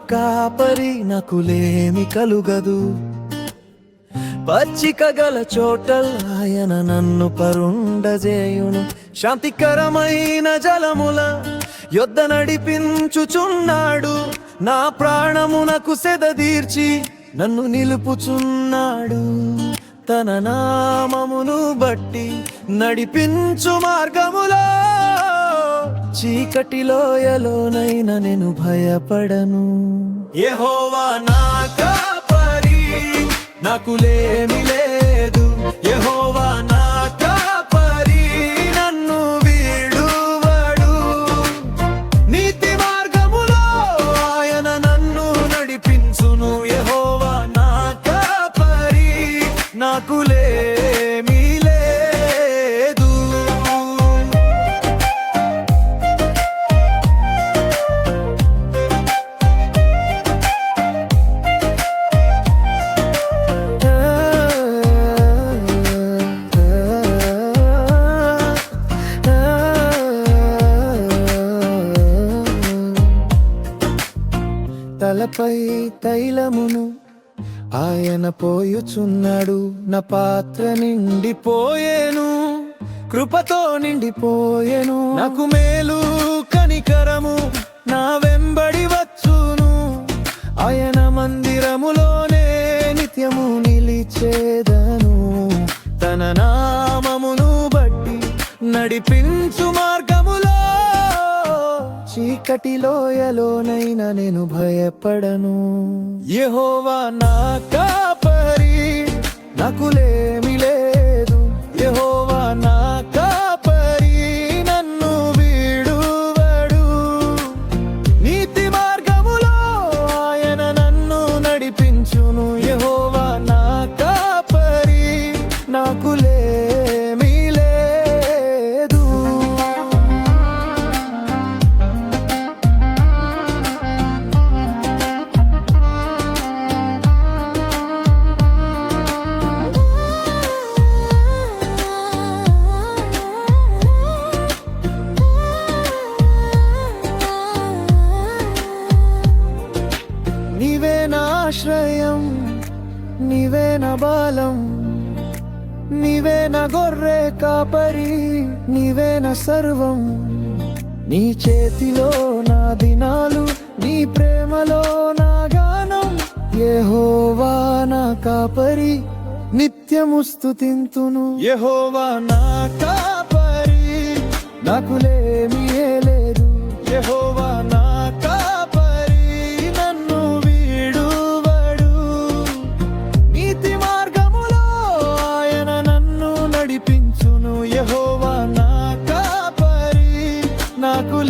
కాపరి నాకు లేమి కలుగదు. పచ్చిక గల చోటల్ ఆయన నన్ను పరుండజేయును. శాంతికరమైన జలముల యొద్ద నడిపించుచున్నాడు. నా ప్రాణమునకు సెదదీర్చి నన్ను నిలుపుచున్నాడు. తన నామమును బట్టి నడిపించు మార్గములో చీకటిలో ఎలోనైనా నేను భయపడను. యెహోవా నా కాపరి నాకు లేమి లేదు. యెహోవా నా కాపరి నన్ను వీడువడు. నీతి మార్గములో ఆయన నన్ను నడిపించును. యెహోవా నా కాపరి నాకు లేమి లేదు. తలపై తైలమును ఆయన పోయుచున్నాడు. నా పాత్ర నిండిపోయేను, కృపతో నిండిపోయేను. నాకు మేలు కనికరము నా వెంబడి వచ్చును. ఆయన మందిరములోనే నిత్యము నిలిచేదను. తన నామమును బట్టి నడిపించు మార్గములో చీకటిలో ఎలోనైనా నేను భయపడను. యెహోవా నా కాపరి నాకు లేమి లేదు. యెహోవా నా కాపరి నన్ను వీడువడు. నీతి మార్గములో ఆయన నన్ను నడిపించును. యెహోవా నా కాపరి నాకు లేమి లేదు. నీవే నా ఆశ్రయం, నీవే నా బలం, నీవే నా గొర్రె కాపరి, నీవే నా సర్వం. నీ చేతిలో నా దినాలు, నీ ప్రేమలో నా గానం. యెహోవా నా కాపరి నిత్యము స్తుతింతును. యెహోవా నా కాపరి నాకు లేమి లేదు. యెహోవా నా కాపరి నన్ను వీడువడు. నీతి మార్గములో ఆయన నన్ను నడిపించును. యెహోవా నా కాపరి నాకు